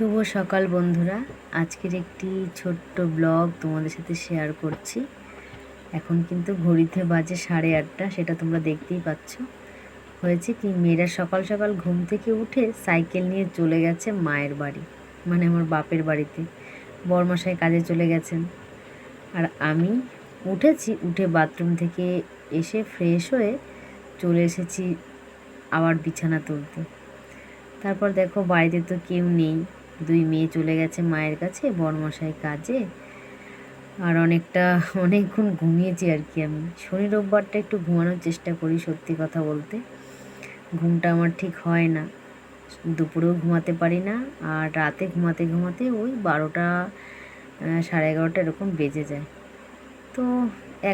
শুভ সকাল বন্ধুরা, আজকের একটি ছোট্ট ব্লগ তোমাদের সাথে শেয়ার করছি। এখন কিন্তু ঘড়িতে বাজে 8:30, সেটা তোমরা দেখতেই পাচ্ছ। হয়েছে কি, মেয়েরা সকাল সকাল ঘুম থেকে উঠে সাইকেল নিয়ে চলে গেছে মায়ের বাড়ি, মানে আমার বাপের বাড়িতে। বরমশাই কাজে চলে গেছেন, আর আমি উঠে বাথরুম থেকে এসে ফ্রেশ হয়ে চলে এসেছি আবার বিছানা তুলতে। তারপর দেখো বাড়িতে তো কেউ নেই, দুই মেয়ে চলে গেছে মায়ের কাছে, বরমশাই কাজে। আর অনেকক্ষণ ঘুমিয়েছি আর কি। আমি শনি রোববারটা একটু ঘুমানোর চেষ্টা করি, সত্যি কথা বলতে ঘুমটা আমার ঠিক হয় না, দুপুরেও ঘুমাতে পারি না, আর রাতে ঘুমাতে ঘুমাতে ওই 12টা 11:30 এরকম বেজে যায়। তো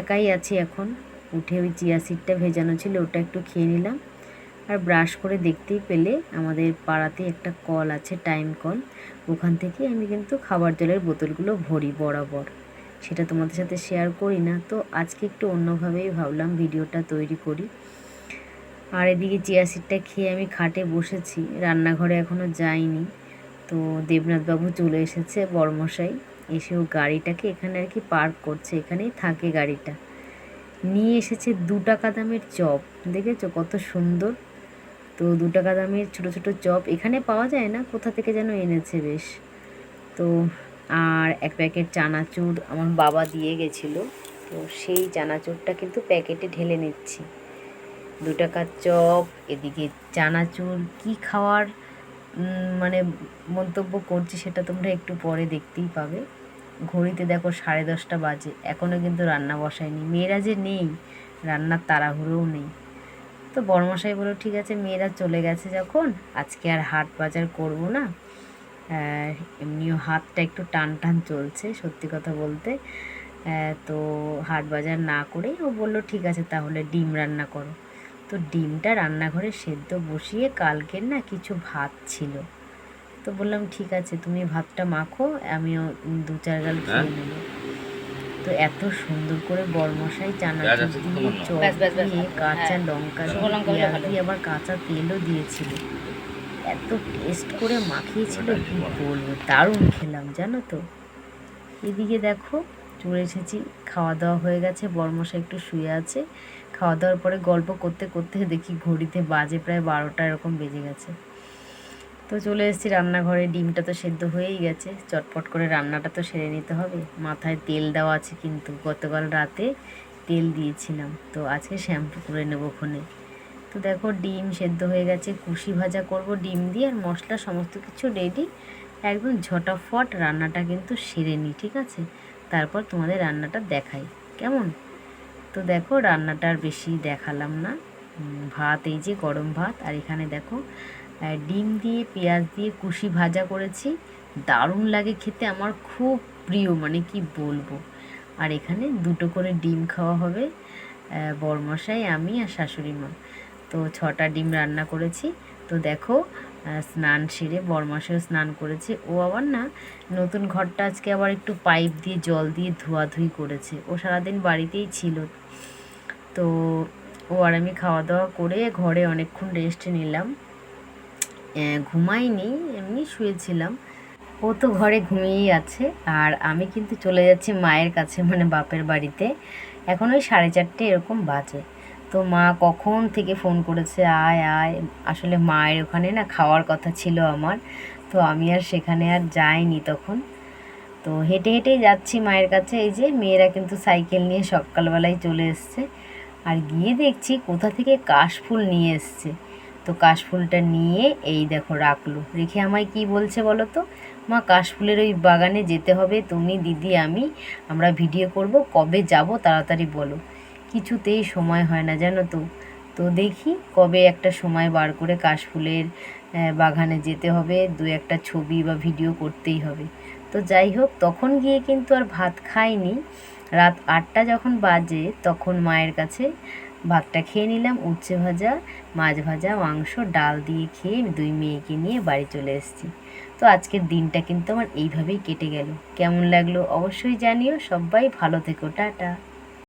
একাই আছি এখন। উঠে ওই চিয়া সিডটা ভেজানো ছিল, ওটা একটু খেয়ে নিলাম। আর ব্রাশ করে দেখতেই পেলে আমাদের পাড়াতে একটা কল আছে, টাইম কল। ওখান থেকে আমি কিন্তু খাবার জলের বোতলগুলো ভরি বরাবর। সেটা তোমাদের সাথে শেয়ার করি না, তো আজকে একটু অন্যভাবেই ভাবলাম ভিডিওটা তৈরি করি। আর এদিকে চিয়া সিডটা খেয়ে আমি খাটে বসেছি, রান্নাঘরে এখনও যাইনি। তো দেবনাথবাবু চলে এসেছে, বড়মশাই এসেও গাড়িটাকে এখানে আর কি পার্ক করছে, এখানেই থাকে গাড়িটা। নিয়ে এসেছে 2 টাকা দামের চপ, দেখেছো কত সুন্দর। তো 2 টাকা দামের ছোটো ছোটো চপ এখানে পাওয়া যায় না, কোথা থেকে যেন এনেছে বেশ। তো আর এক প্যাকেট চানাচুর আমার বাবা দিয়ে গেছিলো, তো সেই চানাচুরটা কিন্তু প্যাকেটে ঢেলে নিচ্ছি। 2 টাকার চপ, এদিকে চানাচুর, কি খাওয়ার মানে মন্তব্য করছি সেটা তোমরা একটু পরে দেখতেই পাবে। ঘড়িতে দেখো 10:30 বাজে, এখনও কিন্তু রান্না বসায়নি। মেয়েরা যে নেই, রান্নার তাড়াহুড়োও নেই। তো বড়মশাই বলল, ঠিক আছে মেয়েরা চলে গেছে যখন, আজকে আর হাট বাজার করব না। এমনিও হাতটা একটু টান টান চলছে সত্যি কথা বলতে। তো হাট বাজার না করেই ও বলল, ঠিক আছে তাহলে ডিম রান্না করো। তো ডিমটা রান্নাঘরে সেদ্ধ বসিয়ে কালকের না কিছু ভাত ছিল, তো বললাম ঠিক আছে তুমি ভাতটা মাখো, আমিও 2-4 গাল খেয়ে নেব। তো এত সুন্দর করে বরমশাই চানাচুর দিয়ে, চপ দিয়ে, কাঁচা লঙ্কা দিয়ে, পেঁয়াজ দিয়ে, আবার কাঁচা তেলও দিয়েছিল। এত টেস্ট করে মাখিয়েছিল কি বলবো, দারুণ খেলাম জানো তো। এদিকে দেখো চলে এসেছি, খাওয়া দাওয়া হয়ে গেছে, বরমশাই একটু শুয়ে আছে। খাওয়া দাওয়ার পরে গল্প করতে করতে দেখি ঘড়িতে বাজে প্রায় 12টা এরকম বেজে গেছে। তো চলে এসেছি রান্নাঘরে, ডিমটা তো সেদ্ধ হয়েই গেছে, চটপট করে রান্নাটা তো সেরে নিতে হবে। মাথায় তেল দেওয়া আছে, কিন্তু গতকাল রাতে তেল দিয়েছিলাম, তো আজকে শ্যাম্পু করে নেবো ক্ষণে। তো দেখো ডিম সেদ্ধ হয়ে গেছে, কুশি ভাজা করব ডিম দিয়ে, আর মশলা সমস্ত কিছু রেডি। একদম ঝটাফট রান্নাটা কিন্তু সেরে নিই, ঠিক আছে? তারপর তোমাদের রান্নাটা দেখাই কেমন। তো দেখো রান্নাটা আর বেশি দেখালাম না। ভাত, এই যে গরম ভাত, আর এখানে দেখো ডিম দিয়ে পেঁয়াজ দিয়ে কুশি ভাজা করেছি, দারুণ লাগে খেতে, আমার খুব প্রিয়, মানে কি বলবো। আর এখানে 2টো করে ডিম খাওয়া হবে, বরমশাই, আমি আর শাশুড়ি মা। তো 6টা ডিম রান্না করেছি। তো দেখো স্নান সেরে বরমশাইও স্নান করেছে। ও আবার না নতুন ঘরটা আজকে আবার একটু পাইপ দিয়ে জল দিয়ে ধোয়াধুয়ি করেছে, ও সারাদিন বাড়িতেই ছিল। তো ও আর আমি খাওয়া দাওয়া করে ঘরে অনেকক্ষণ রেস্ট নিলাম, ঘুমাইনি, এমনি শুয়েছিলাম। ও তো ঘরে ঘুমিয়েই আছে, আর আমি কিন্তু চলে যাচ্ছি মায়ের কাছে, মানে বাপের বাড়িতে। এখন ওই 4:30 এরকম বাজে। তো মা কখন থেকে ফোন করেছে, আয় আয়। আসলে মায়ের ওখানে না খাওয়ার কথা ছিল আমার, তো আমি আর সেখানে আর যাইনি তখন। তো হেঁটে হেঁটেই যাচ্ছি মায়ের কাছে। এই যে মেয়েরা কিন্তু সাইকেল নিয়ে সকালবেলায় চলে এসছে, আর গিয়ে দেখছি কোথা থেকে কাশফুল নিয়ে এসছে। তো কাশফুলটা নিয়ে এই দেখো রাখলো, রেখে আমায় কি বলছে বলো তো, মা কাশফুলের ওই বাগানে যেতে হবে, তুমি দিদি আমি, আমরা ভিডিও করব, কবে যাব তাড়াতাড়ি বলো। কিছুতেই সময় হয় না জানো তো। তো দেখি কবে একটা সময় বার করে কাশফুলের বাগানে যেতে হবে, 2-একটা ছবি বা ভিডিও করতেই হবে। তো যাই হোক, তখন গিয়ে কিন্তু আর ভাত খাইনি। রাত 8টা যখন বাজে তখন মায়ের কাছে ভাতটা খেয়ে নিলাম, উচ্ছে ভাজা, মাছ ভাজা, মাংস, ডাল দিয়ে খেয়ে 2 মেয়েকে নিয়ে বাড়ি চলে এসেছি। তো আজকের দিনটা কিন্তু আমার এইভাবেই কেটে গেল। কেমন লাগলো অবশ্যই জানিও। সবাই ভালো থেকো, টাটা।